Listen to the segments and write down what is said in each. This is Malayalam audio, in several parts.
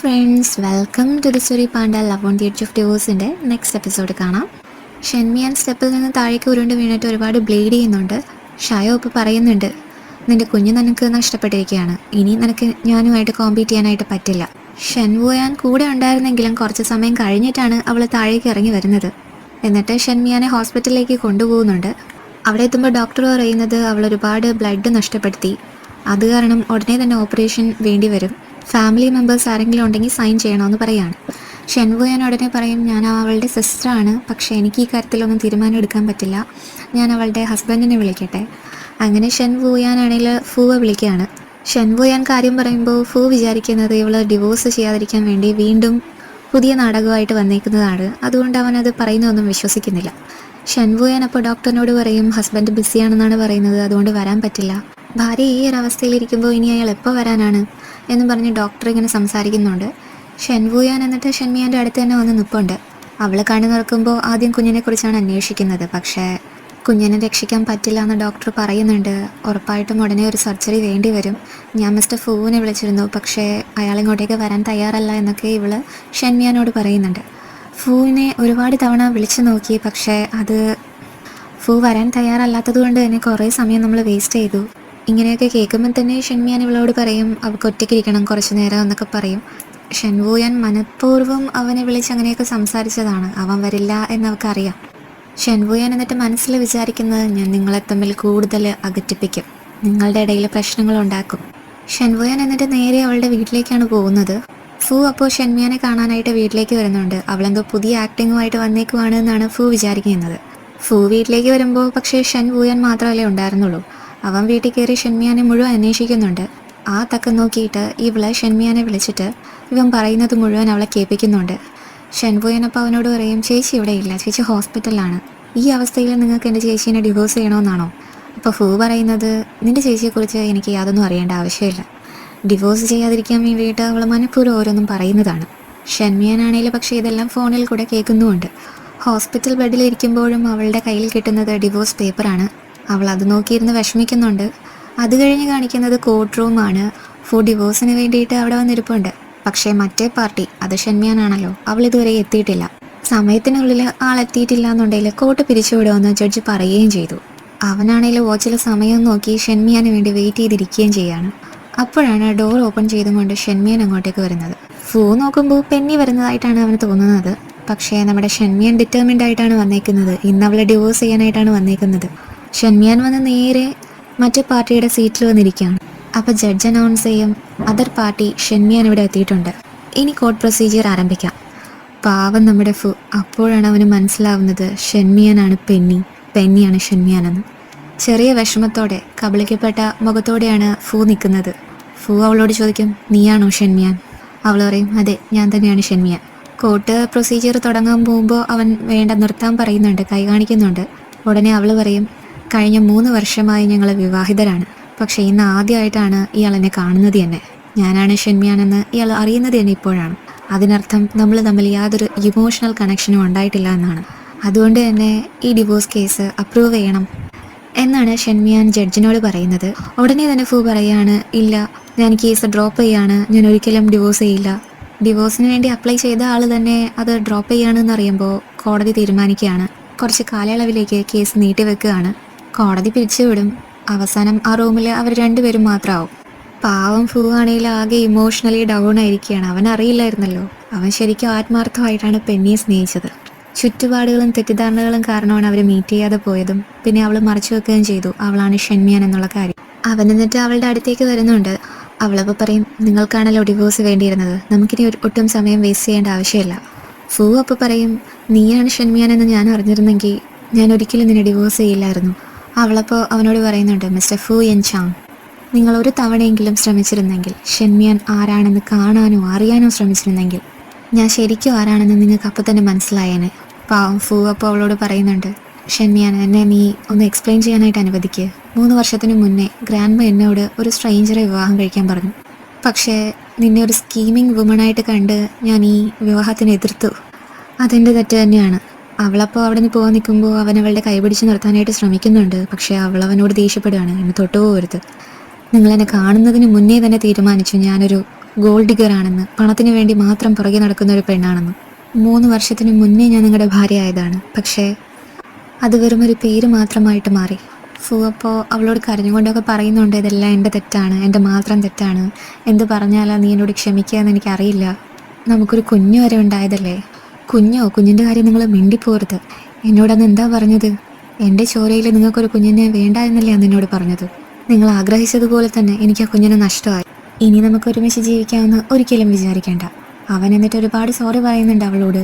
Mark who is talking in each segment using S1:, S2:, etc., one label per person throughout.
S1: Friends, welcome to the story panda love on the edge of ഡിവോഴ്സിൻ്റെ നെക്സ്റ്റ് എപ്പിസോഡ് കാണാം. ഷെൻമിയാൻ സ്റ്റെപ്പിൽ നിന്ന് താഴേക്ക് ഉരുണ്ട് വീണിട്ട് ഒരുപാട് ബ്ലീഡ് ചെയ്യുന്നുണ്ട്. ഷയോ ഇപ്പോൾ പറയുന്നുണ്ട്, നിൻ്റെ കുഞ്ഞ് നിനക്ക് നഷ്ടപ്പെട്ടിരിക്കുകയാണ്, ഇനി നിനക്ക് ഞാനുമായിട്ട് കോമ്പീറ്റ് ചെയ്യാനായിട്ട് പറ്റില്ല. ഷെൻവുയാൻ കൂടെ ഉണ്ടായിരുന്നെങ്കിലും കുറച്ച് സമയം കഴിഞ്ഞിട്ടാണ് അവൾ താഴേക്ക് ഇറങ്ങി വരുന്നത്. എന്നിട്ട് ഷെൻമിയാനെ ഹോസ്പിറ്റലിലേക്ക് കൊണ്ടുപോകുന്നുണ്ട്. അവിടെ എത്തുമ്പോൾ ഡോക്ടർ പറയുന്നത് അവൾ ഒരുപാട് ബ്ലഡ് നഷ്ടപ്പെടുത്തി, അത് കാരണം ഉടനെ തന്നെ ഓപ്പറേഷൻ വേണ്ടി വരും. ഫാമിലി മെമ്പേഴ്സ് ആരെങ്കിലും ഉണ്ടെങ്കിൽ സൈൻ ചെയ്യണമെന്ന് പറയാണ്. ഷെൻവുയാൻ ഉടനെ പറയും, ഞാൻ അവളുടെ സിസ്റ്ററാണ്, പക്ഷേ എനിക്ക് ഈ കാര്യത്തിലൊന്നും തീരുമാനം എടുക്കാൻ പറ്റില്ല, ഞാൻ അവളുടെ ഹസ്ബൻഡിനെ വിളിക്കട്ടെ. അങ്ങനെ ഷെൻവുയാനാണെങ്കിൽ ഫൂവെ വിളിക്കുകയാണ്. ഷെൻവുയാൻ കാര്യം പറയുമ്പോൾ ഫൂ വിചാരിക്കുന്നത് ഇവൾ ഡിവോഴ്സ് ചെയ്യാതിരിക്കാൻ വേണ്ടി വീണ്ടും പുതിയ നാടകമായിട്ട് വന്നേക്കുന്നതാണ്. അതുകൊണ്ട് അവനത് പറയുന്നതൊന്നും വിശ്വസിക്കുന്നില്ല. ഷെൻവുയാൻ അപ്പോൾ ഡോക്ടറിനോട് പറയും, ഹസ്ബൻഡ് ബിസിയാണെന്നാണ് പറയുന്നത്, അതുകൊണ്ട് വരാൻ പറ്റില്ല. ഭാര്യ ഈ ഒരു അവസ്ഥയിലിരിക്കുമ്പോൾ ഇനി അയാൾ എപ്പോൾ വരാനാണ് എന്നും പറഞ്ഞ് ഡോക്ടർ ഇങ്ങനെ സംസാരിക്കുന്നുണ്ട്. ഷെൻവുയാൻ എന്നിട്ട് ഷെൻമിയാൻ്റെ അടുത്ത് തന്നെ വന്ന് നിൽപ്പുണ്ട്. അവൾ കണ്ണു നിറക്കുമ്പോൾ ആദ്യം കുഞ്ഞിനെക്കുറിച്ചാണ് അന്വേഷിക്കുന്നത്. പക്ഷേ കുഞ്ഞിനെ രക്ഷിക്കാൻ പറ്റില്ല എന്ന് ഡോക്ടർ പറയുന്നുണ്ട്. ഉറപ്പായിട്ടും ഉടനെ ഒരു സർജറി വേണ്ടി വരും. ഞാൻ മിസ്റ്റർ ഫൂവിനെ വിളിച്ചിരുന്നു, പക്ഷേ അയാൾ ഇങ്ങോട്ടേക്ക് വരാൻ തയ്യാറല്ല എന്നൊക്കെ ഇവൾ ഷെൻമിയാനോട് പറയുന്നുണ്ട്. ഫൂവിനെ ഒരുപാട് തവണ വിളിച്ചു നോക്കി, പക്ഷേ അത് ഫൂ വരാൻ തയ്യാറല്ലാത്തത് കൊണ്ട് തന്നെ കുറേ സമയം നമ്മൾ വേസ്റ്റ് ചെയ്തു. ഇങ്ങനെയൊക്കെ കേൾക്കുമ്പോൾ തന്നെ ഷെൻമിയാൻ ഇവളോട് പറയും, അവൾക്ക് ഒറ്റയ്ക്കിരിക്കണം കുറച്ച് നേരം എന്നൊക്കെ പറയും. ഷെൻവുയാൻ മനഃപൂർവ്വം അവനെ വിളിച്ച് അങ്ങനെയൊക്കെ സംസാരിച്ചതാണ്, അവൻ വരില്ല എന്നവൾക്കറിയാം. ഷെൻവുയാൻ എന്നിട്ട് മനസ്സിൽ വിചാരിക്കുന്നത്, ഞാൻ നിങ്ങളെ തമ്മിൽ കൂടുതൽ അകറ്റിപ്പിക്കും, നിങ്ങളുടെ ഇടയിൽ പ്രശ്നങ്ങളുണ്ടാക്കും. ഷെൻവുയാൻ എന്നിട്ട് നേരെ അവളുടെ വീട്ടിലേക്കാണ് പോകുന്നത്. ഫൂ അപ്പോൾ ഷെൻമിയാനെ കാണാനായിട്ട് വീട്ടിലേക്ക് വരുന്നുണ്ട്. അവളെന്തോ പുതിയ ആക്ടിങ്ങുമായിട്ട് വന്നേക്കുവാണ് എന്നാണ് ഫൂ വിചാരിക്കുന്നത്. ഫൂ വീട്ടിലേക്ക് വരുമ്പോൾ പക്ഷേ ഷെൻവുയാൻ മാത്രമല്ലേ ഉണ്ടായിരുന്നുള്ളൂ. അവൻ വീട്ടിൽ കയറി ഷെൻമിയാനെ മുഴുവൻ അന്വേഷിക്കുന്നുണ്ട്. ആ തക്കം നോക്കിയിട്ട് ഇവളെ ഷെൻമിയാനെ വിളിച്ചിട്ട് ഇവൻ പറയുന്നത് മുഴുവൻ അവളെ കേൾപ്പിക്കുന്നുണ്ട്. ഷെൻവുയാൻ അപ്പോൾ അവനോട് പറയും, ചേച്ചി ഇവിടെ ഇല്ല, ചേച്ചി ഹോസ്പിറ്റലിലാണ്, ഈ അവസ്ഥയിൽ നിങ്ങൾക്ക് എൻ്റെ ചേച്ചീനെ ഡിവോഴ്സ് ചെയ്യണമെന്നാണോ? അപ്പോൾ ഫൂ പറയുന്നത്, നിൻ്റെ ചേച്ചിയെക്കുറിച്ച് എനിക്ക് യാതൊന്നും അറിയേണ്ട ആവശ്യമില്ല, ഡിവോഴ്സ് ചെയ്യാതിരിക്കാൻ വേണ്ടിയിട്ട് അവൾ മനഃപൂർവ്വം ഓരോന്നും പറയുന്നതാണ്. ഷെൻമിയാനാണെങ്കിൽ പക്ഷേ ഇതെല്ലാം ഫോണിൽ കൂടെ കേൾക്കുന്നുമുണ്ട്. ഹോസ്പിറ്റൽ ബെഡിലിരിക്കുമ്പോഴും അവളുടെ കയ്യിൽ കിട്ടുന്നത് ഡിവോഴ്സ് പേപ്പറാണ്. അവൾ അത് നോക്കിയിരുന്ന് വിഷമിക്കുന്നുണ്ട്. അത് കഴിഞ്ഞ് കാണിക്കുന്നത് കോർട്ട് റൂമാണ്. ഫൂ ഡിവോഴ്സിന് വേണ്ടിയിട്ട് അവിടെ വന്നിരിപ്പുണ്ട്. പക്ഷേ മറ്റേ പാർട്ടി, അത് ഷെൻമിയാനാണല്ലോ, അവൾ ഇതുവരെ എത്തിയിട്ടില്ല. സമയത്തിനുള്ളിൽ ആളെത്തിയിട്ടില്ല എന്നുണ്ടെങ്കിൽ കോർട്ട് പിരിച്ചുവിടുമെന്ന് ജഡ്ജ് പറയുകയും ചെയ്തു. അവനാണെങ്കിൽ വാച്ചിൽ സമയം നോക്കി ഷെൻമിയാന് വേണ്ടി വെയിറ്റ് ചെയ്തിരിക്കുകയും ചെയ്യാണ്. അപ്പോഴാണ് ഡോർ ഓപ്പൺ ചെയ്തുകൊണ്ട് ഷെൻമിയാൻ അങ്ങോട്ടേക്ക് വരുന്നത്. ഫൂ നോക്കുമ്പോൾ പെന്നി വരുന്നതായിട്ടാണ് അവന് തോന്നുന്നത്. പക്ഷേ നമ്മുടെ ഷെൻമിയാൻ ഡിറ്റർമിൻഡ് ആയിട്ടാണ് വന്നേക്കുന്നത്. ഇന്ന് അവളെ ഡിവോഴ്സ് ചെയ്യാനായിട്ടാണ് വന്നേക്കുന്നത്. ഷെൻമിയാൻ വന്ന് നേരെ മറ്റേ പാർട്ടിയുടെ സീറ്റിൽ വന്നിരിക്കുകയാണ്. അപ്പോൾ ജഡ്ജ് അനൗൺസ് ചെയ്യും, അതർ പാർട്ടി ഷെൻമിയാൻ ഇവിടെ എത്തിയിട്ടുണ്ട്, ഇനി കോർട്ട് പ്രൊസീജിയർ ആരംഭിക്കാം. പാവം നമ്മുടെ ഫൂ. അപ്പോഴാണ് അവന് മനസ്സിലാവുന്നത് ഷെൻമിയാനാണ് പെന്നിയാണ് ഷെൻമിയാനെന്ന്. ചെറിയ വിഷമത്തോടെ കബളിക്കപ്പെട്ട മുഖത്തോടെയാണ് ഫൂ നിൽക്കുന്നത്. ഫൂ അവളോട് ചോദിക്കും, നീയാണോ ഷെൻമിയാൻ? അവൾ പറയും, അതെ, ഞാൻ തന്നെയാണ് ഷെൻമിയാൻ. കോർട്ട് പ്രൊസീജിയർ തുടങ്ങാൻ പോകുമ്പോൾ അവൻ വേണ്ട നിർത്താൻ പറയുന്നുണ്ട്, കൈ കാണിക്കുന്നുണ്ട്. ഉടനെ അവൾ പറയും, കഴിഞ്ഞ 3 വർഷമായി ഞങ്ങൾ വിവാഹിതരാണ്, പക്ഷേ ഇന്ന് ആദ്യമായിട്ടാണ് ഇയാൾ എന്നെ കാണുന്നത് തന്നെ. ഞാനാണ് ഷെൻമിയാനെന്ന് ഇയാൾ അറിയുന്നത് തന്നെ ഇപ്പോഴാണ്. അതിനർത്ഥം നമ്മൾ തമ്മിൽ യാതൊരു ഇമോഷണൽ കണക്ഷനും ഉണ്ടായിട്ടില്ല എന്നാണ്. അതുകൊണ്ട് തന്നെ ഈ ഡിവോഴ്സ് കേസ് അപ്രൂവ് ചെയ്യണം എന്നാണ് ഷെൻമിയാൻ ജഡ്ജിനോട് പറയുന്നത്. ഉടനെ തന്നെ ഫൂ പറയാണ്, ഇല്ല, ഞാൻ കേസ് ഡ്രോപ്പ് ചെയ്യാണ്, ഞാൻ ഒരിക്കലും ഡിവോഴ്സ് ചെയ്യില്ല. ഡിവോഴ്സിന് വേണ്ടി അപ്ലൈ ചെയ്ത ആൾ തന്നെ അത് ഡ്രോപ്പ് ചെയ്യുകയാണെന്ന് അറിയുമ്പോൾ കോടതി തീരുമാനിക്കുകയാണ്, കുറച്ച് കാലയളവിലേക്ക് കേസ് നീട്ടിവെക്കുകയാണ്. കോടതി പിരിച്ചുവിടും. അവസാനം ആ റൂമിൽ അവർ രണ്ടുപേരും മാത്രമാവും. പാവം ഫൂ ആണെങ്കിൽ ആകെ ഇമോഷണലി ഡൗൺ ആയിരിക്കുകയാണ്. അവൻ അറിയില്ലായിരുന്നല്ലോ, അവൻ ശരിക്കും ആത്മാർത്ഥമായിട്ടാണ് പെന്നിയെ സ്നേഹിച്ചത്. ചുറ്റുപാടുകളും തെറ്റിദ്ധാരണകളും കാരണമാണ് അവർ മീറ്റ് ചെയ്യാതെ പോയതും പിന്നെ അവൾ മറച്ചു വെക്കുകയും ചെയ്തു അവളാണ് ഷെൻമിയാൻ എന്നുള്ള കാര്യം. അവൻ എന്നിട്ട് അവളുടെ അടുത്തേക്ക് വരുന്നുണ്ട്. അവളപ്പോൾ പറയും, നിങ്ങൾക്കാണല്ലോ ഡിവോഴ്സ് വേണ്ടിയിരുന്നത്, നമുക്കിനി ഒട്ടും സമയം വേസ്റ്റ് ചെയ്യേണ്ട ആവശ്യമില്ല. ഫൂ അപ്പോൾ പറയും, നീയാണ് ഷെൻമിയാൻ എന്ന് ഞാൻ അറിഞ്ഞിരുന്നെങ്കിൽ ഞാൻ ഒരിക്കലും നിന്നെ ഡിവോഴ്സ് ചെയ്യില്ലായിരുന്നു. അവളപ്പോൾ അവനോട് പറയുന്നുണ്ട്, മിസ്റ്റർ ഫൂ യെൻ ചാങ്, നിങ്ങൾ ഒരു തവണയെങ്കിലും ശ്രമിച്ചിരുന്നെങ്കിൽ, ഷെൻമിയാൻ ആരാണെന്ന് കാണാനോ അറിയാനോ ശ്രമിച്ചിരുന്നെങ്കിൽ, ഞാൻ ശരിക്കും ആരാണെന്ന് നിങ്ങൾക്ക് അപ്പം തന്നെ മനസ്സിലായേനെ. പാവം ഫൂ അപ്പോൾ അവളോട് പറയുന്നുണ്ട്, ഷെൻമിയാൻ, എന്നെ നീ ഒന്ന് എക്സ്പ്ലെയിൻ ചെയ്യാനായിട്ട് അനുവദിക്കുക. 3 വർഷത്തിന് മുന്നേ ഗ്രാൻഡ്മ എന്നോട് ഒരു സ്ട്രേഞ്ചറെ വിവാഹം കഴിക്കാൻ പറഞ്ഞു. പക്ഷേ നിന്നെ ഒരു സ്കീമിങ് വുമണായിട്ട് കണ്ട് ഞാൻ ഈ വിവാഹത്തിന് എതിർത്തു. അതെൻ്റെ തെറ്റ് തന്നെയാണ്. അവളപ്പോൾ അവിടെ നിന്ന് പോകാൻ നിൽക്കുമ്പോൾ അവൻ അവളുടെ കൈപിടിച്ച് നിർത്താനായിട്ട് ശ്രമിക്കുന്നുണ്ട്. പക്ഷേ അവനോട് ദേഷ്യപ്പെടുകയാണ്, എന്നെ തൊട്ടുപോകരുത്, നിങ്ങൾ എന്നെ കാണുന്നതിന് മുന്നേ തന്നെ തീരുമാനിച്ചു ഞാനൊരു ഗോൾഡ് ഡിഗറാണെന്ന്, പണത്തിന് വേണ്ടി മാത്രം പുറകെ നടക്കുന്ന ഒരു പെണ്ണാണെന്ന്. 3 വർഷത്തിന് മുന്നേ ഞാൻ നിങ്ങളുടെ ഭാര്യ ആയതാണ്. പക്ഷേ അത് വെറും ഒരു പേര് മാത്രമായിട്ട് മാറി. അപ്പോൾ അവളോട് കരഞ്ഞുകൊണ്ടൊക്കെ പറയുന്നുണ്ട്, ഇതെല്ലാം എൻ്റെ തെറ്റാണ്, എൻ്റെ മാത്രം തെറ്റാണ്, എന്ത് പറഞ്ഞാലാ നീ എന്നോട് ക്ഷമിക്കുക എന്ന് എനിക്കറിയില്ല, നമുക്കൊരു കുഞ്ഞു വരെ ഉണ്ടായതല്ലേ, കുഞ്ഞിൻ്റെ കാര്യം നിങ്ങൾ മിണ്ടിപ്പോരുത്, എന്നോടന്ന് എന്താ പറഞ്ഞത്, എൻ്റെ ചോരയിൽ നിങ്ങൾക്കൊരു കുഞ്ഞിനെ വേണ്ട എന്നല്ലേ അന്ന് എന്നോട് പറഞ്ഞത്, നിങ്ങൾ ആഗ്രഹിച്ചതുപോലെ തന്നെ എനിക്ക് ആ കുഞ്ഞിനെ നഷ്ടമായി, ഇനി നമുക്ക് ഒരുമിച്ച് ജീവിക്കാമെന്ന് ഒരിക്കലും വിചാരിക്കേണ്ട. അവൻ എന്നിട്ട് ഒരുപാട് സോറി പറയുന്നുണ്ട് അവളോട്.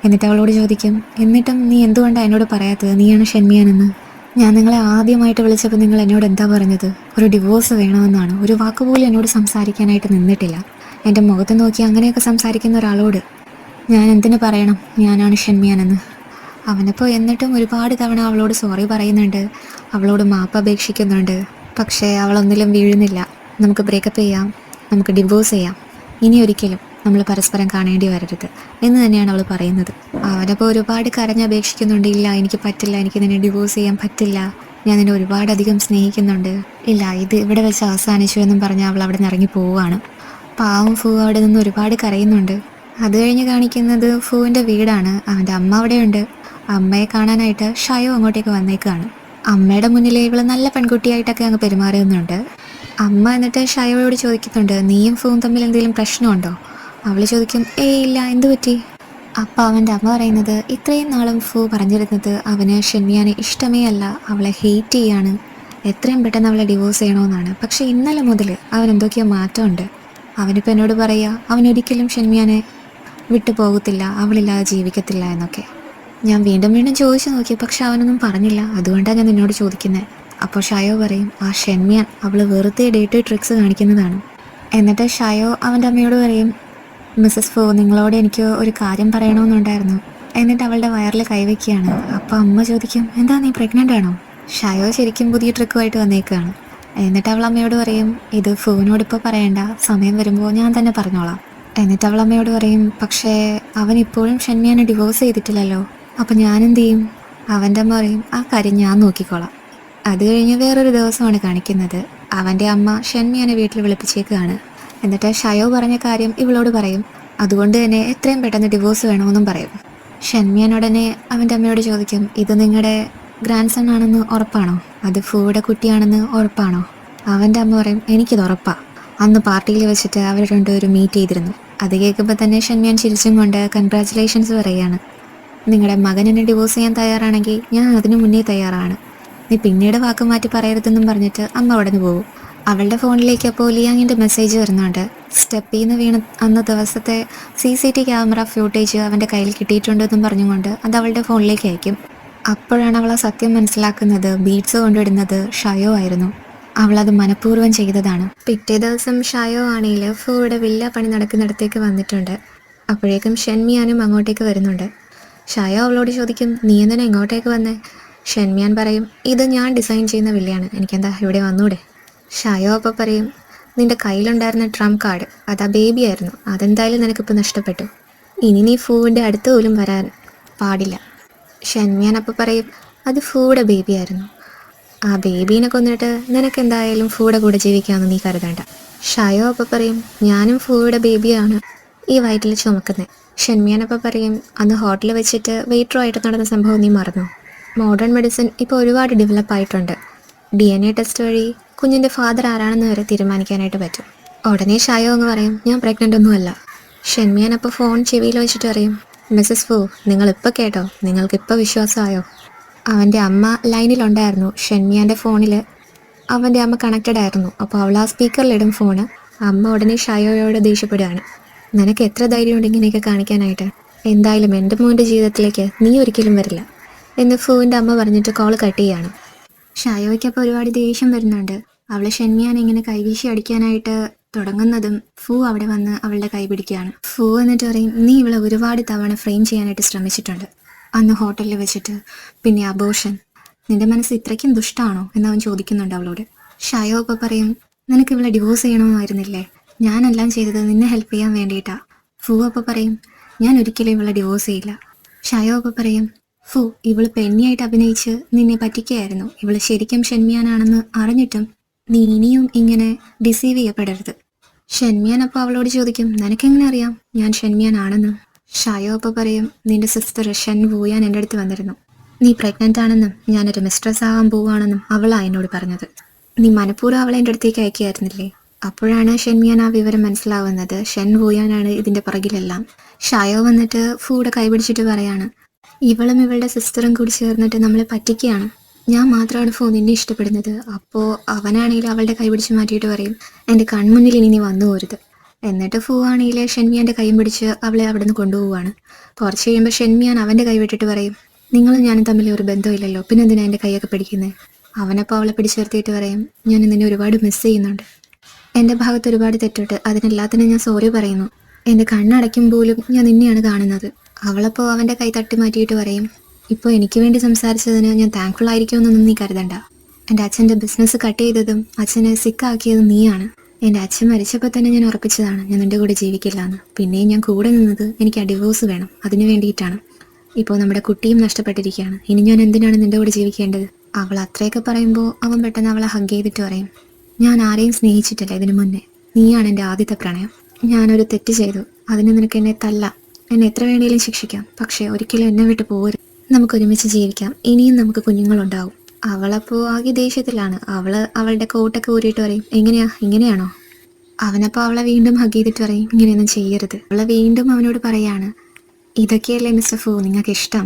S1: എന്നിട്ട് അവളോട് ചോദിക്കും, എന്നിട്ടും നീ എന്തുകൊണ്ടാണ് എന്നോട് പറയാത്തത്, നീയാണ് ഷെൻമിയാനെന്ന്. ഞാൻ നിങ്ങളെ ആദ്യമായിട്ട് വിളിച്ചപ്പോൾ നിങ്ങൾ എന്നോട് എന്താ പറഞ്ഞത്, ഒരു ഡിവോഴ്സ് വേണമെന്നാണ്. ഒരു വാക്കുപോലും എന്നോട് സംസാരിക്കാനായിട്ട് നിന്നിട്ടില്ല. എൻ്റെ മുഖത്ത് നോക്കി അങ്ങനെയൊക്കെ സംസാരിക്കുന്ന ഒരാളോട് ഞാൻ എന്തിനു പറയണം ഞാനാണ് ഷെൻമിയാനെന്ന്. അവനപ്പോൾ എന്നിട്ടും ഒരുപാട് തവണ അവളോട് സോറി പറയുന്നുണ്ട്, അവളോട് മാപ്പ് അപേക്ഷിക്കുന്നുണ്ട്. പക്ഷേ അവളൊന്നിലും വീഴുന്നില്ല. നമുക്ക് ബ്രേക്കപ്പ് ചെയ്യാം, നമുക്ക് ഡിവോഴ്സ് ചെയ്യാം, ഇനി ഒരിക്കലും നമ്മൾ പരസ്പരം കാണേണ്ടി വരരുത് എന്ന് തന്നെയാണ് അവൾ പറയുന്നത്. അവനപ്പോൾ ഒരുപാട് കരഞ്ഞപേക്ഷിക്കുന്നുണ്ട്, ഇല്ല എനിക്ക് പറ്റില്ല, എനിക്ക് നിന്നെ ഡിവോഴ്സ് ചെയ്യാൻ പറ്റില്ല, ഞാൻ നിന്നെ ഒരുപാടധികം സ്നേഹിക്കുന്നുണ്ട്, ഇല്ല ഇത് ഇവിടെ വെച്ച് അവസാനിച്ചു എന്നും പറഞ്ഞ് അവൾ അവിടെ നിന്ന് ഇറങ്ങി പോവുകയാണ്. പാവം ഫൂ അവിടെ നിന്ന് ഒരുപാട് കരയുന്നുണ്ട്. അത് കഴിഞ്ഞ് കാണിക്കുന്നത് ഫൂവിൻ്റെ വീടാണ്. അവൻ്റെ അമ്മ അവിടെയുണ്ട്. അമ്മയെ കാണാനായിട്ട് ഷയോ അങ്ങോട്ടേക്ക് വന്നേക്കാണ്. അമ്മയുടെ മുന്നിൽ ഇവള് നല്ല പെൺകുട്ടിയായിട്ടൊക്കെ അങ്ങ് പെരുമാറുന്നുണ്ട്. അമ്മ എന്നിട്ട് ഷയോയോട് ചോദിക്കുന്നുണ്ട്, നീയും ഫൂവും തമ്മിൽ എന്തെങ്കിലും പ്രശ്നമുണ്ടോ? അവൾ ചോദിക്കും, ഇല്ല, എന്തു പറ്റി? അപ്പം അവൻ്റെ അമ്മ പറയുന്നത്, ഇത്രയും നാളും ഫൂ പറഞ്ഞിരുന്നത് അവന് ഷെൻമിയാനെ ഇഷ്ടമേ അല്ല, അവളെ ഹെയ്റ്റ് ചെയ്യാണ്, എത്രയും പെട്ടെന്ന് അവളെ ഡിവോഴ്സ് ചെയ്യണമെന്നാണ്. പക്ഷേ ഇന്നലെ മുതൽ അവൻ എന്തൊക്കെയോ മാറ്റമുണ്ട്. അവനിപ്പോൾ എന്നോട് പറയുക അവനൊരിക്കലും ഷെൻമിയാനെ വിട്ടു പോകത്തില്ല, അവളില്ലാതെ ജീവിക്കത്തില്ല എന്നൊക്കെ. ഞാൻ വീണ്ടും വീണ്ടും ചോദിച്ചു നോക്കി, പക്ഷെ അവനൊന്നും പറഞ്ഞില്ല. അതുകൊണ്ടാണ് ഞാൻ നിന്നോട് ചോദിക്കുന്നത്. അപ്പോൾ ഷയോ പറയും, ആ ഷെൻമിയാൻ അവൾ വെറുതെ ഡേറ്റ് ട്രിക്സ് കാണിക്കുന്നതാണ്. എന്നിട്ട് ഷയോ അവൻ്റെ അമ്മയോട് പറയും, മിസ്സസ് ഫോ, നിങ്ങളോട് എനിക്ക് ഒരു കാര്യം പറയണമെന്നുണ്ടായിരുന്നു. എന്നിട്ട് അവളുടെ വയറിൽ കൈവയ്ക്കുകയാണ്. അപ്പോൾ അമ്മ ചോദിക്കും, എന്താ നീ പ്രഗ്നൻ്റ് ആണോ? ഷയോ ശരിക്കും പുതിയ ട്രിക്കുമായിട്ട് വന്നേക്കുകയാണ്. എന്നിട്ട് അവൾ അമ്മയോട് പറയും, ഇത് ഫോനോടിപ്പോൾ പറയണ്ട, സമയം വരുമ്പോൾ ഞാൻ തന്നെ പറഞ്ഞോളാം. എന്നിട്ട് അവൾ അമ്മയോട് പറയും, പക്ഷേ അവൻ ഇപ്പോഴും ഷെൻമിയാനെ ഡിവോഴ്സ് ചെയ്തിട്ടില്ലല്ലോ, അപ്പം ഞാനെന്ത് ചെയ്യും? അവൻ്റെ അമ്മ പറയും, ആ കാര്യം ഞാൻ നോക്കിക്കോളാം. അത് കഴിഞ്ഞ് വേറൊരു ദിവസമാണ് കാണിക്കുന്നത്. അവൻ്റെ അമ്മ ഷെൻമിയാനെ വീട്ടിൽ വിളിപ്പിച്ചേക്കുകയാണ്. എന്നിട്ട് ഷയോ പറഞ്ഞ കാര്യം ഇവളോട് പറയും. അതുകൊണ്ട് തന്നെ എത്രയും പെട്ടെന്ന് ഡിവോഴ്സ് വേണമെന്നും പറയും. ഷെൻമിയാൻ ഉടനെ അവൻ്റെ അമ്മയോട് ചോദിക്കും, ഇത് നിങ്ങളുടെ ഗ്രാൻഡ് സൺ ആണെന്ന് ഉറപ്പാണോ? അത് ഫൂയുടെ കുട്ടിയാണെന്ന് ഉറപ്പാണോ? അവൻ്റെ അമ്മ പറയും, എനിക്കിത് ഉറപ്പാണ്, അന്ന് പാർട്ടിയിൽ വെച്ചിട്ട് അവർ രണ്ടുപേരും മീറ്റ് ചെയ്തിരുന്നു. അത് കേൾക്കുമ്പോൾ തന്നെ ഷെൻമിയാൻ ചിരിച്ചും കൊണ്ട് കൺഗ്രാറ്റുലേഷൻസ് പറയുകയാണ്. നിങ്ങളുടെ മകൻ എന്നെ ഡിവോഴ്സ് ചെയ്യാൻ തയ്യാറാണെങ്കിൽ ഞാൻ അതിനു മുന്നേ തയ്യാറാണ്, നീ പിന്നീട് വാക്ക് മാറ്റി പറയരുതെന്നും പറഞ്ഞിട്ട് അമ്മ അവിടെ നിന്ന് പോകും. അവളുടെ ഫോണിലേക്ക് അപ്പോൾ ലിയാങ്ങിൻ്റെ മെസ്സേജ് വരുന്നുണ്ട്. സ്റ്റെപ്പിൽ നിന്ന് വീണ് അന്ന് ദിവസത്തെ CCTV ക്യാമറ ഫ്യൂട്ടേജ് അവൻ്റെ കയ്യിൽ കിട്ടിയിട്ടുണ്ടെന്നും പറഞ്ഞുകൊണ്ട് അത് അവളുടെ ഫോണിലേക്ക് അയക്കും. അപ്പോഴാണ് അവൾ ആ സത്യം മനസ്സിലാക്കുന്നത്, ബീഡ്സ് കൊണ്ടിടുന്നത് ഷയോ ആയിരുന്നു. അവളത് മനഃപൂർവ്വം ചെയ്തതാണ്. പിറ്റേ ദിവസം ഷയോ ആണെങ്കിൽ ഫൂയുടെ വില്ല പണി നടക്കുന്നിടത്തേക്ക് വന്നിട്ടുണ്ട്. അപ്പോഴേക്കും ഷെൻമിയാനും അങ്ങോട്ടേക്ക് വരുന്നുണ്ട്. ഷയോ അവളോട് ചോദിക്കും, നീ എന്തിനാ ഇങ്ങോട്ടേക്ക് വന്നേ? ഷെൻമിയാൻ പറയും, ഇത് ഞാൻ ഡിസൈൻ ചെയ്യുന്ന വില്ലയാണ്, എനിക്കെന്താ ഇവിടെ വന്നൂടെ? ഷയോ അപ്പോൾ പറയും, നിന്റെ കയ്യിലുണ്ടായിരുന്ന ട്രം കാർഡ് അതാ ബേബി ആയിരുന്നു, അതെന്തായാലും നിനക്കിപ്പോൾ നഷ്ടപ്പെട്ടു, ഇനി നീ ഫൂവിൻ്റെ അടുത്ത് പോലും വരാൻ പാടില്ല. ഷെൻമിയാൻ അപ്പോൾ പറയും, അത് ഫൂയുടെ ബേബി ആയിരുന്നു, ആ ബേബീനെ കൊന്നിട്ട് നിനക്കെന്തായാലും ഫൂയുടെ കൂടെ ജീവിക്കാമെന്ന് നീ കരുതണ്ട. ഷയോ അപ്പോൾ പറയും, ഞാനും ഫൂയുടെ ബേബിയാണ് ഈ വയറ്റിൽ ചുമക്കുന്നത്. ഷെൻമിയാൻ അപ്പോൾ പറയും, അന്ന് ഹോട്ടലിൽ വെച്ചിട്ട് വെയിറ്ററുമായിട്ട് നടന്ന സംഭവം നീ മറന്നു. മോഡേൺ മെഡിസിൻ ഇപ്പോൾ ഒരുപാട് ഡെവലപ്പ് ആയിട്ടുണ്ട്. DNA ടെസ്റ്റ് വഴി കുഞ്ഞിൻ്റെ ഫാദർ ആരാണെന്ന് വരെ തീരുമാനിക്കാനായിട്ട് പറ്റും. ഉടനെ ഷയോ അങ്ങ് പറയും, ഞാൻ പ്രഗ്നൻ്റ് ഒന്നുമല്ല. ഷെൻമിയാൻ അപ്പോൾ ഫോൺ ചെവിയിൽ വെച്ചിട്ട് പറയും, മിസ്സസ് ഫൂ, നിങ്ങളിപ്പോൾ കേട്ടോ, നിങ്ങൾക്കിപ്പോൾ വിശ്വാസമായോ? അവൻ്റെ അമ്മ ലൈനിലുണ്ടായിരുന്നു. ഷെൻമിയാൻ്റെ ഫോണിൽ അവൻ്റെ അമ്മ കണക്റ്റഡ് ആയിരുന്നു. അപ്പോൾ അവൾ ആ സ്പീക്കറിലിടും ഫോണ്. അമ്മ ഉടനെ ഷയോയോട് ദേഷ്യപ്പെടുകയാണ്, നിനക്ക് എത്ര ധൈര്യം ഉണ്ട് ഇങ്ങനെയൊക്കെ കാണിക്കാനായിട്ട്? എന്തായാലും എൻ്റെ മോൻ്റെ ജീവിതത്തിലേക്ക് നീ ഒരിക്കലും വരില്ല എന്ന് ഫൂവിൻ്റെ അമ്മ പറഞ്ഞിട്ട് കോൾ കട്ട് ചെയ്യാണ്. ഷയോയ്ക്കപ്പോൾ ഒരുപാട് ദേഷ്യം വരുന്നുണ്ട്. അവൾ ഷെൻമിയാൻ ഇങ്ങനെ കൈവീശി അടിക്കാനായിട്ട് തുടങ്ങുന്നതും ഫൂ അവിടെ വന്ന് അവളുടെ കൈ പിടിക്കുകയാണ്. ഫൂ എന്നിട്ട് പറയും, നീ ഇവളെ ഒരുപാട് തവണ ഫ്രെയിം ചെയ്യാനായിട്ട് ശ്രമിച്ചിട്ടുണ്ട്, അന്ന് ഹോട്ടലിൽ വെച്ചിട്ട്, പിന്നെ അബോർഷൻ, നിന്റെ മനസ്സ് ഇത്രയ്ക്കും ദുഷ്ടമാണോ എന്നവൻ ചോദിക്കുന്നുണ്ട് അവളോട്. ഷയോ അപ്പോൾ പറയും, നിനക്ക് ഇവളെ ഡിവോഴ്സ് ചെയ്യണമെന്നായിരുന്നില്ലേ, ഞാനെല്ലാം ചെയ്തത് നിന്നെ ഹെൽപ്പ് ചെയ്യാൻ വേണ്ടിയിട്ടാ. ഫൂ അപ്പോൾ പറയും, ഞാൻ ഒരിക്കലും ഇവളെ ഡിവോഴ്സ് ചെയ്യില്ല. ഷയോ അപ്പോൾ പറയും, ഫൂ, ഇവള് പെണ്ണിയായിട്ട് അഭിനയിച്ച് നിന്നെ പറ്റിക്കുകയായിരുന്നു, ഇവള് ശരിക്കും ഷെൻമിയാനാണെന്ന് അറിഞ്ഞിട്ടും നീ ഇനിയും ഇങ്ങനെ ഡിസീവ് ചെയ്യപ്പെടരുത്. ഷെൻമിയാൻ അപ്പോൾ അവളോട് ചോദിക്കും, നിനക്കെങ്ങനെ അറിയാം ഞാൻ ഷെൻമിയാൻ ആണെന്ന്? ഷായോ അപ്പോൾ പറയും, നിന്റെ സിസ്റ്റർ ഷൻ വൂയാൻ എൻ്റെ അടുത്ത് വന്നിരുന്നു. നീ പ്രഗ്നൻ്റ് ആണെന്നും ഞാനൊരു മിസ്ട്രസ് ആകാൻ പോവുകയാണെന്നും അവളാണ് എന്നോട് പറഞ്ഞത്. നീ മനഃപൂർവ്വം അവളെ എൻ്റെ അടുത്തേക്ക് അയക്കുകയായിരുന്നില്ലേ? അപ്പോഴാണ് ഷെൻമിയാൻ ആ വിവരം മനസ്സിലാവുന്നത്. ഷൻ വൂയാനാണ് ഇതിൻ്റെ പുറകിലെല്ലാം. ഷായോ വന്നിട്ട് ഫൂടെ കൈപിടിച്ചിട്ട് പറയാണ്, ഇവളും ഇവളുടെ സിസ്റ്ററും കൂടി ചേർന്നിട്ട് നമ്മളെ പറ്റിക്കുകയാണ്. ഞാൻ മാത്രമാണ് ഫൂ നിന്നെ ഇഷ്ടപ്പെടുന്നത്. അപ്പോൾ അവനാണെങ്കിൽ അവളുടെ കൈ പിടിച്ച് മാറ്റിയിട്ട് പറയും, എൻ്റെ കൺമുന്നിൽ ഇനി നീ വന്നു പോരുത്. എന്നിട്ട് ഫൂ ആണെങ്കിൽ ഷെൻമിയാൻ്റെ കൈയും പിടിച്ച് അവളെ അവിടെ നിന്ന് കൊണ്ടുപോവുകയാണ്. കുറച്ച് കഴിയുമ്പോൾ ഷെൻമിയാൻ അവൻ്റെ കൈ വിട്ടിട്ട് പറയും, നിങ്ങളും ഞാനും തമ്മിൽ ഒരു ബന്ധമില്ലല്ലോ, പിന്നെ എന്തിനാ എൻ്റെ കൈയൊക്കെ പിടിക്കുന്നത്? അവനപ്പോൾ അവളെ പിടിച്ചെടുത്തിട്ട് പറയും, ഞാൻ നിന്നെ ഒരുപാട് മിസ് ചെയ്യുന്നുണ്ട്. എൻ്റെ ഭാഗത്ത് ഒരുപാട് തെറ്റിട്ട് അതിനെല്ലാത്തിനും ഞാൻ സോറി പറയുന്നു. എൻ്റെ കണ്ണടയ്ക്കും പോലും ഞാൻ നിന്നെയാണ് കാണുന്നത്. അവളപ്പോൾ അവൻ്റെ കൈ തട്ടി മാറ്റിയിട്ട് പറയും, ഇപ്പോൾ എനിക്ക് വേണ്ടി സംസാരിച്ചതിന് ഞാൻ താങ്ക്ഫുൾ ആയിരിക്കുമെന്നൊന്നും നീ കരുതണ്ട. എൻ്റെ അച്ഛൻ്റെ ബിസിനസ് കട്ട് ചെയ്തതും അച്ഛനെ സിക്കാക്കിയതും നീയാണ്. എൻ്റെ അച്ഛൻ മരിച്ചപ്പോൾ തന്നെ ഞാൻ ഉറപ്പിച്ചതാണ് ഞാൻ നിൻ്റെ കൂടെ ജീവിക്കില്ല എന്ന്. പിന്നെയും ഞാൻ കൂടെ നിന്നത് എനിക്ക് ആ ഡിവോഴ്സ് വേണം, അതിന് വേണ്ടിയിട്ടാണ്. ഇപ്പോൾ നമ്മുടെ കുട്ടിയും നഷ്ടപ്പെട്ടിരിക്കുകയാണ്. ഇനി ഞാൻ എന്തിനാണ് നിൻ്റെ കൂടെ ജീവിക്കേണ്ടത്? അവൾ അത്രയൊക്കെ പറയുമ്പോൾ അവൻ പെട്ടെന്ന് അവളെ ഹഗ് ചെയ്തിട്ട് പറയും, ഞാൻ ആരെയും സ്നേഹിച്ചിട്ടില്ല ഇതിനു മുന്നേ. നീയാണ് എൻ്റെ ആദ്യത്തെ പ്രണയം. ഞാനൊരു തെറ്റ് ചെയ്തു, അതിന് നിനക്ക് എന്നെ തല്ലാം, എന്നെ എത്ര വേണേലും ശിക്ഷിക്കാം, പക്ഷേ ഒരിക്കലും എന്നെ വിട്ട് പോകരുത്. നമുക്കൊരുമിച്ച് ജീവിക്കാം, ഇനിയും നമുക്ക് കുഞ്ഞുങ്ങളുണ്ടാവും. അവളപ്പോൾ ആകെ ദേഷ്യത്തിലാണ്. അവളുടെ കോട്ടൊക്കെ ഊരിയിട്ട് പറയും, ഇങ്ങനെയാണോ? അവനപ്പോൾ അവളെ വീണ്ടും ഹഗ് ചെയ്തിട്ട് പറയും, ഇങ്ങനെയൊന്നും ചെയ്യരുത്. അവളെ വീണ്ടും അവനോട് പറയാണ്, ഇതൊക്കെയല്ലേ മിസ്റ്റർ ഫൂ നിങ്ങൾക്ക് ഇഷ്ടം?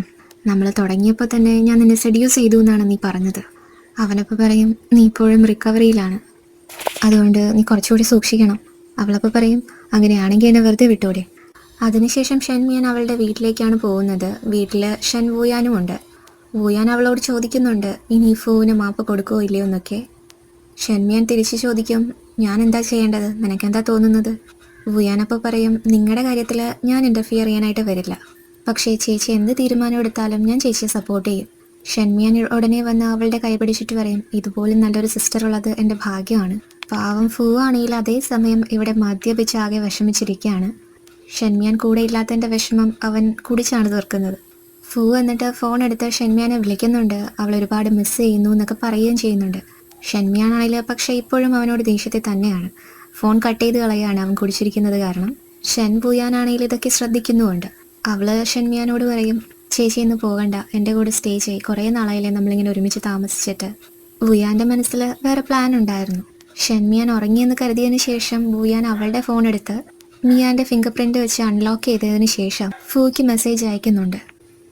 S1: നമ്മൾ തുടങ്ങിയപ്പോൾ തന്നെ ഞാൻ നിന്നെ സെഡ്യൂസ് ചെയ്തു എന്നാണ് നീ പറഞ്ഞത്. അവനപ്പോൾ പറയും, നീ ഇപ്പോഴും റിക്കവറിയിലാണ്, അതുകൊണ്ട് നീ കുറച്ചുകൂടി സൂക്ഷിക്കണം. അവളപ്പോൾ പറയും, അങ്ങനെയാണെങ്കിൽ എന്നെ വെറുതെ വിട്ടോടെ. അതിനുശേഷം ഷെൻമിയാൻ അവളുടെ വീട്ടിലേക്കാണ് പോകുന്നത്. വീട്ടിൽ ഷൻ വൂയാനും ഉണ്ട്. വൂയാൻ അവളോട് ചോദിക്കുന്നുണ്ട്, ഇനി ഫൂവിന് മാപ്പ് കൊടുക്കുകയോ ഇല്ലയോ എന്നൊക്കെ. ഷെൻമിയാൻ തിരിച്ച് ചോദിക്കും, ഞാൻ എന്താ ചെയ്യേണ്ടത്, നിനക്കെന്താ തോന്നുന്നത്? വൂയാനപ്പോൾ പറയും, നിങ്ങളുടെ കാര്യത്തിൽ ഞാൻ ഇൻ്റർഫിയർ ചെയ്യാനായിട്ട് വരില്ല, പക്ഷേ ചേച്ചി എന്ത് തീരുമാനം എടുത്താലും ഞാൻ ചേച്ചിയെ സപ്പോർട്ട് ചെയ്യും. ഷെൻമിയാൻ ഉടനെ വന്ന് അവളുടെ കൈ പിടിച്ചിട്ട് പറയും, ഇതുപോലും നല്ലൊരു സിസ്റ്റർ ഉള്ളത് എൻ്റെ ഭാഗ്യമാണ്. പാവം ഫൂ ആണെങ്കിൽ അതേസമയം ഇവിടെ മദ്യപിച്ച് ആകെ വിഷമിച്ചിരിക്കുകയാണ്. ഷെൻമിയാൻ കൂടെ ഇല്ലാത്തതിൻ്റെ വിഷമം അവൻ കുടിച്ചാണ് തീർക്കുന്നത്. ഫൂ എന്നിട്ട് ഫോൺ എടുത്ത് ഷെൻമിയാനെ വിളിക്കുന്നുണ്ട്. അവൾ ഒരുപാട് മിസ് ചെയ്യുന്നു എന്നൊക്കെ പറയുകയും ചെയ്യുന്നുണ്ട്. ഷെൻമിയാനാണെങ്കിൽ പക്ഷേ ഇപ്പോഴും അവനോട് ദേഷ്യത്തിൽ തന്നെയാണ്. ഫോൺ കട്ട് ചെയ്ത് കളയാണ് അവൻ കുടിച്ചിരിക്കുന്നത് കാരണം. ഷൻ വൂയാനാണെങ്കിൽ ഇതൊക്കെ ശ്രദ്ധിക്കുന്നുമുണ്ട്. അവൾ ഷെൻമിയാനോട് പറയും, ചേച്ചി ഇന്ന് പോകണ്ട, എൻ്റെ കൂടെ സ്റ്റേ ചെയ്യ്, കുറേ നാളായില്ലേ നമ്മളിങ്ങനെ ഒരുമിച്ച് താമസിച്ചിട്ട്. വൂയാൻ്റെ മനസ്സിൽ വേറെ പ്ലാൻ ഉണ്ടായിരുന്നു. ഷെൻമിയാൻ ഉറങ്ങിയെന്ന് കരുതിയതിന് ശേഷം വൂയാൻ അവളുടെ ഫോൺ എടുത്ത് മിയാൻ്റെ ഫിംഗർ പ്രിൻ്റ് വെച്ച് അൺലോക്ക് ചെയ്തതിന് ശേഷം ഫൂയ്ക്ക് മെസ്സേജ് അയക്കുന്നുണ്ട്.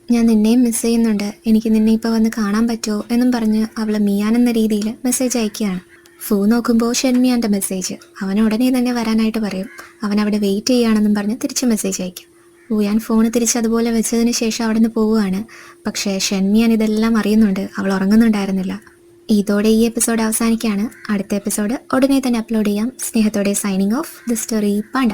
S1: ഞാൻ നിന്നെയും മിസ് ചെയ്യുന്നുണ്ട്, എനിക്ക് നിന്നെ ഇപ്പോൾ വന്ന് കാണാൻ പറ്റുമോ എന്നും പറഞ്ഞ് അവൾ മിയാൻ എന്ന രീതിയിൽ മെസ്സേജ് അയക്കുകയാണ്. ഫൂ നോക്കുമ്പോൾ ഷെൻമിയാൻ്റെ മെസ്സേജ്. അവൻ ഉടനെ തന്നെ വരാനായിട്ട് പറയും. അവൻ അവിടെ വെയിറ്റ് ചെയ്യുകയാണെന്നും പറഞ്ഞ് തിരിച്ച് മെസ്സേജ് അയക്കും. വൂയാൻ ഫോൺ തിരിച്ച് അതുപോലെ വെച്ചതിന് ശേഷം അവിടെ നിന്ന് പോവുകയാണ്. പക്ഷേ ഷെൻമിയാൻ ഇതെല്ലാം അറിയുന്നുണ്ട്, അവൾ ഉറങ്ങുന്നുണ്ടായിരുന്നില്ല. ഇതോടെ ഈ എപ്പിസോഡ് അവസാനിക്കുകയാണ്. അടുത്ത എപ്പിസോഡ് ഉടനെ തന്നെ അപ്ലോഡ് ചെയ്യാം. സ്നേഹത്തോടെ signing off the story Panda.